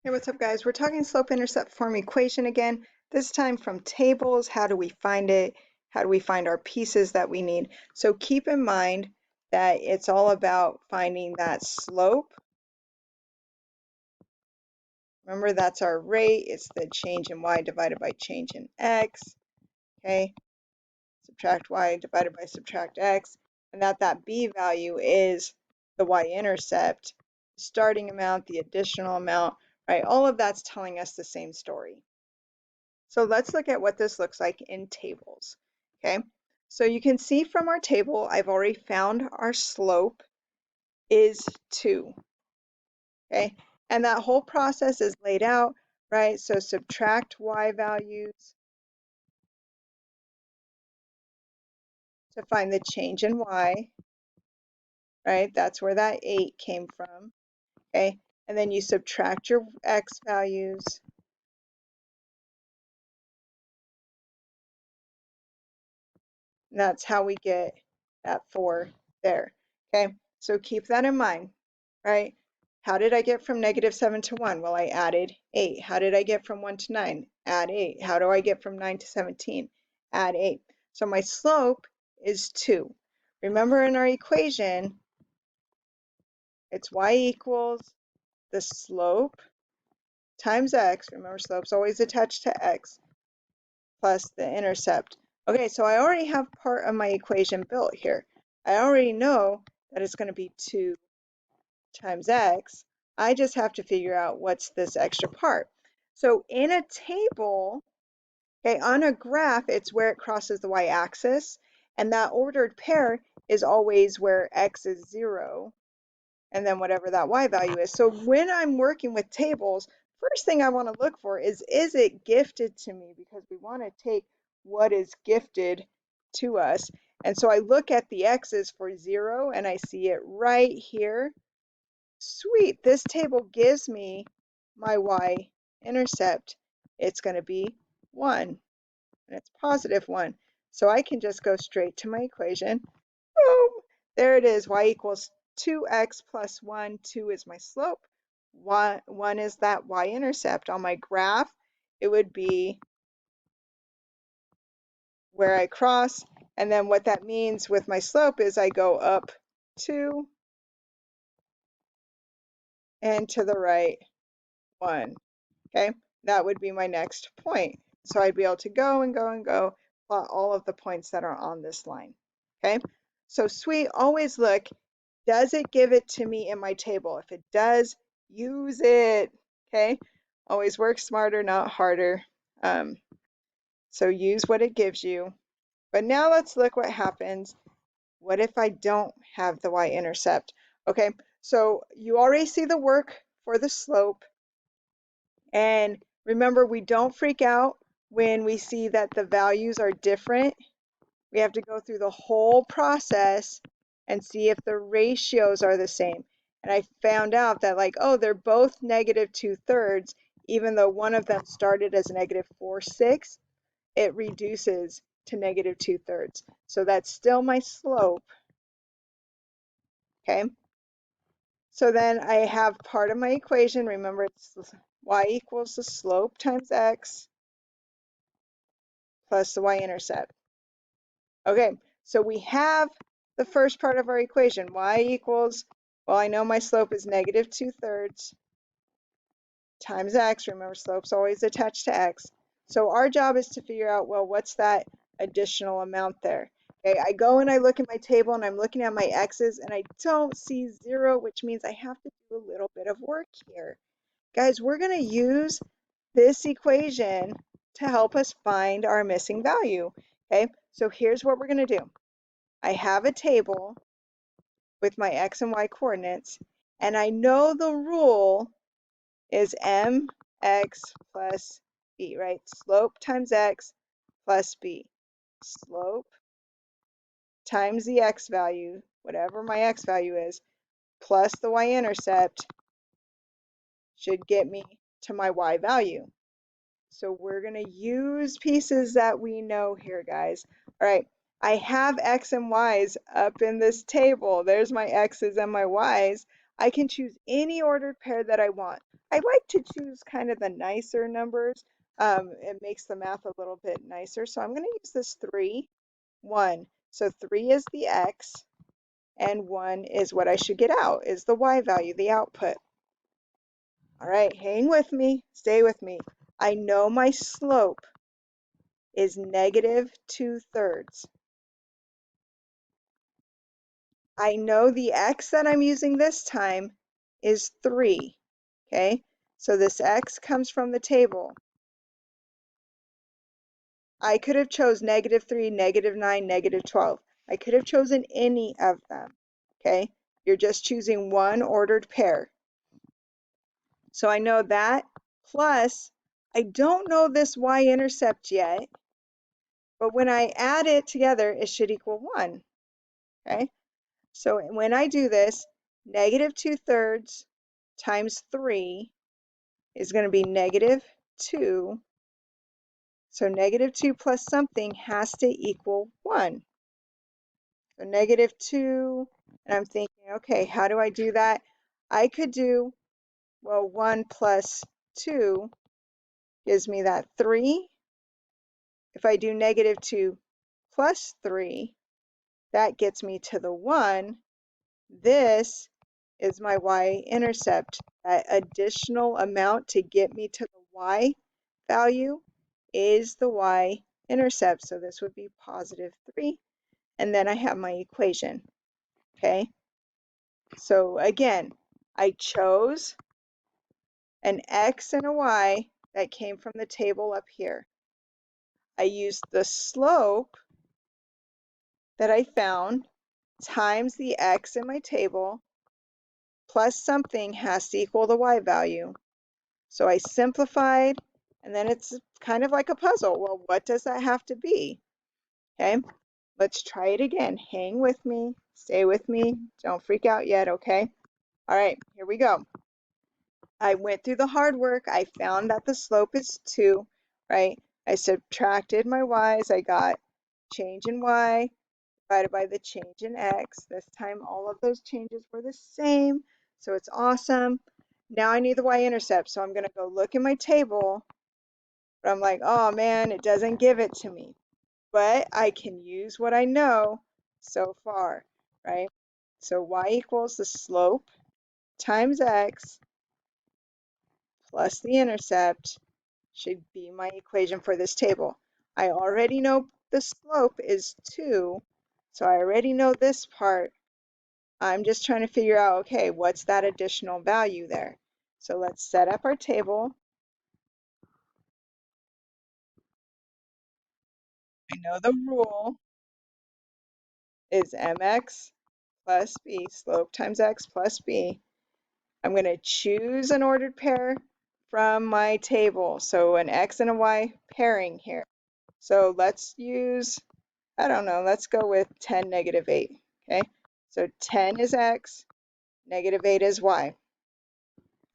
Hey, what's up, guys? We're talking slope-intercept form equation again, this time from tables. How do we find it? How do we find our pieces that we need? So keep in mind that it's all about finding that slope. Remember, that's our rate. It's the change in y divided by change in x. Okay, subtract y divided by subtract x. And that b value is the y-intercept, starting amount, the additional amount, right? All of that's telling us the same story. So let's look at what this looks like in tables. Okay, so you can see from our table, I've already found our slope is 2. Okay, and that whole process is laid out, right? So subtract y values to find the change in y, right? That's where that 8 came from. Okay, and then you subtract your x values. And that's how we get that 4 there. Okay, so keep that in mind, right? How did I get from -7 to 1? Well, I added 8. How did I get from 1 to 9? Add 8. How do I get from 9 to 17? Add 8. So my slope is 2. Remember in our equation, it's y equals the slope times x. Remember, slope's always attached to x, plus the intercept. Okay, so I already have part of my equation built here. I already know that it's going to be 2 times x. I just have to figure out what's this extra part. So in a table, okay, on a graph, it's where it crosses the y-axis, and that ordered pair is always where x is 0, and then whatever that y value is. So when I'm working with tables, first thing I want to look for is it gifted to me? Because we want to take what is gifted to us. And so I look at the x's for 0, and I see it right here. Sweet, this table gives me my y-intercept. It's going to be 1, and it's positive 1. So I can just go straight to my equation. Boom! There it is, y equals 2x plus 1. 2 is my slope. 1 is that y-intercept. On my graph, it would be where I cross. And then what that means with my slope is I go up 2 and to the right 1. Okay, that would be my next point. So I'd be able to go and go and go, plot all of the points that are on this line. Okay, so sweet, always look, does it give it to me in my table? If it does, use it. Okay, always work smarter, not harder. So use what it gives you. But now let's look what happens. What if I don't have the y-intercept? Okay, so you already see the work for the slope. And remember, we don't freak out when we see that the values are different. We have to go through the whole process and see if the ratios are the same. And I found out that, like, oh, they're both -2/3, even though one of them started as -4/6, it reduces to -2/3. So that's still my slope. Okay. So then I have part of my equation. Remember, it's y equals the slope times x plus the y-intercept. Okay, so we have the first part of our equation, y equals, well, I know my slope is -2/3 times x. Remember, slope's always attached to x. So our job is to figure out, well, what's that additional amount there? Okay, I go and I look at my table and I'm looking at my x's and I don't see 0, which means I have to do a little bit of work here. Guys, we're going to use this equation to help us find our missing value. Okay, so here's what we're going to do. I have a table with my x and y coordinates, and I know the rule is mx plus b, right? Slope times x plus b. Slope times the x value, whatever my x value is, plus the y-intercept should get me to my y value. So we're going to use pieces that we know here, guys. All right, I have x and y's up in this table. There's my x's and my y's. I can choose any ordered pair that I want. I like to choose kind of the nicer numbers. It makes the math a little bit nicer. So I'm going to use this 3, 1. So 3 is the x, and 1 is what I should get out, is the y value, the output. All right, hang with me, stay with me. I know my slope is negative 2/3. I know the x that I'm using this time is 3, okay? So this x comes from the table. I could have chose -3, -9, -12. I could have chosen any of them, okay? You're just choosing one ordered pair. So I know that, plus I don't know this y-intercept yet, but when I add it together, it should equal 1, okay? So when I do this, -2/3 times 3 is going to be -2. So -2 plus something has to equal 1. So -2, and I'm thinking, okay, how do I do that? I could do, well, 1 plus 2 gives me that 3. If I do -2 plus 3, that gets me to the 1. This is my y-intercept. That additional amount to get me to the y value is the y-intercept. So this would be +3. And then I have my equation. Okay. So again, I chose an x and a y that came from the table up here. I used the slope that I found times the x in my table plus something has to equal the y value. So I simplified, and then it's kind of like a puzzle. Well, what does that have to be? Okay, let's try it again. Hang with me, stay with me, don't freak out yet, okay? All right, here we go. I went through the hard work. I found that the slope is 2, right? I subtracted my y's. I got change in y divided by the change in x. This time all of those changes were the same, so it's awesome. Now I need the y-intercept, so I'm going to go look in my table, but I'm like, oh man, it doesn't give it to me. But I can use what I know so far, right? So y equals the slope times x plus the intercept should be my equation for this table. I already know the slope is 2, so I already know this part. I'm just trying to figure out, okay, what's that additional value there? So let's set up our table. I know the rule is mx plus b, slope times x plus b. I'm going to choose an ordered pair from my table, so an x and a y pairing here. So let's use, I don't know, let's go with 10, -8, okay? So 10 is x, -8 is y.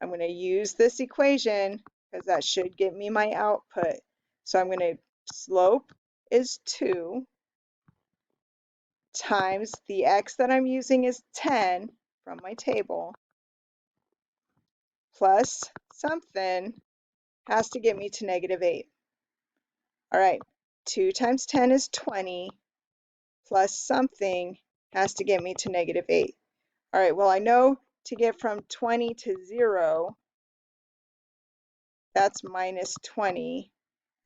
I'm going to use this equation because that should get me my output. So I'm going to, slope is 2 times the x that I'm using is 10 from my table plus something has to get me to -8. All right, 2 times 10 is 20 plus something has to get me to -8. All right, well, I know to get from 20 to 0, that's -20.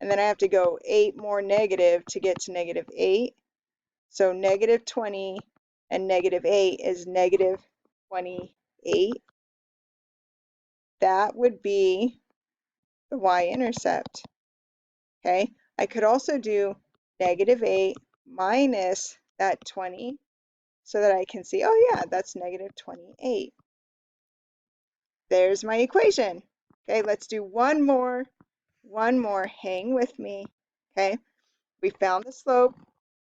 And then I have to go 8 more negative to get to -8. So -20 and -8 is -28. That would be the y-intercept. Okay, I could also do -8 minus that 20 so that I can see, oh yeah, that's -28. There's my equation. Okay, let's do one more, hang with me. Okay, we found the slope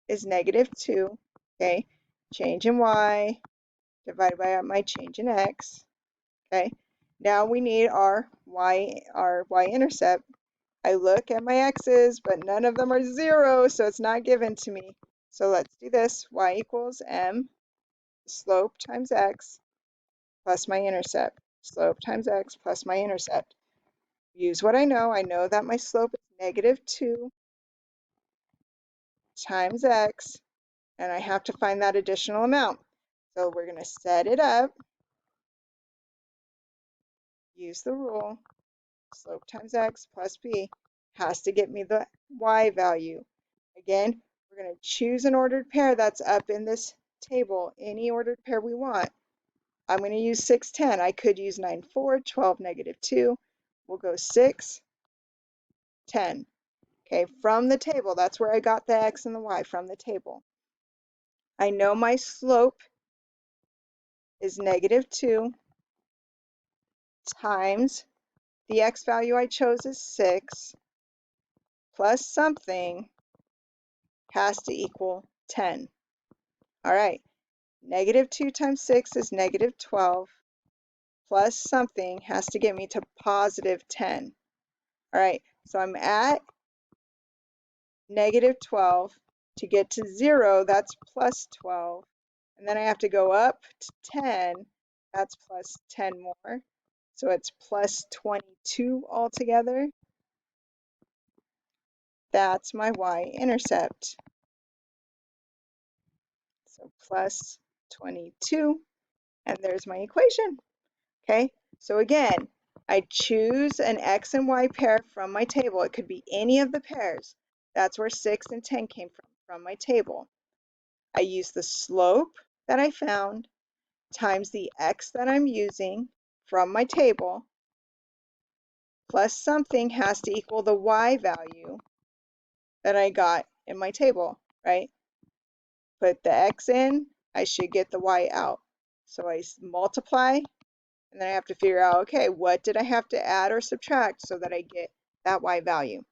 is -2. Okay, change in y divided by my change in x. Okay, now we need our y-intercept. I look at my x's, but none of them are 0, so it's not given to me. So let's do this. Y equals m, slope times x. plus my intercept. Slope times x plus my intercept. Use what I know. I know that my slope is -2 times x, and I have to find that additional amount. So we're going to set it up, use the rule, slope times x plus b has to get me the y value. Again, we're going to choose an ordered pair that's up in this table, any ordered pair we want. I'm going to use 6, 10. I could use 9, 4, 12, -2. We'll go 6, 10. Okay, from the table, that's where I got the x and the y, from the table. I know my slope is -2 times the x value I chose is 6 plus something has to equal 10. All right, -2 times 6 is -12 plus something has to get me to +10. All right, so I'm at -12. To get to 0, that's +12. And then I have to go up to 10. That's plus 10 more. So it's plus 22 altogether. That's my y-intercept. So plus 22. And there's my equation. Okay, so again, I choose an x and y pair from my table. It could be any of the pairs. That's where 6 and 10 came from my table. I use the slope that I found times the x that I'm using from my table, plus something has to equal the y value that I got in my table, right? Put the x in, I should get the y out. So I multiply, and then I have to figure out, okay, what did I have to add or subtract so that I get that y value?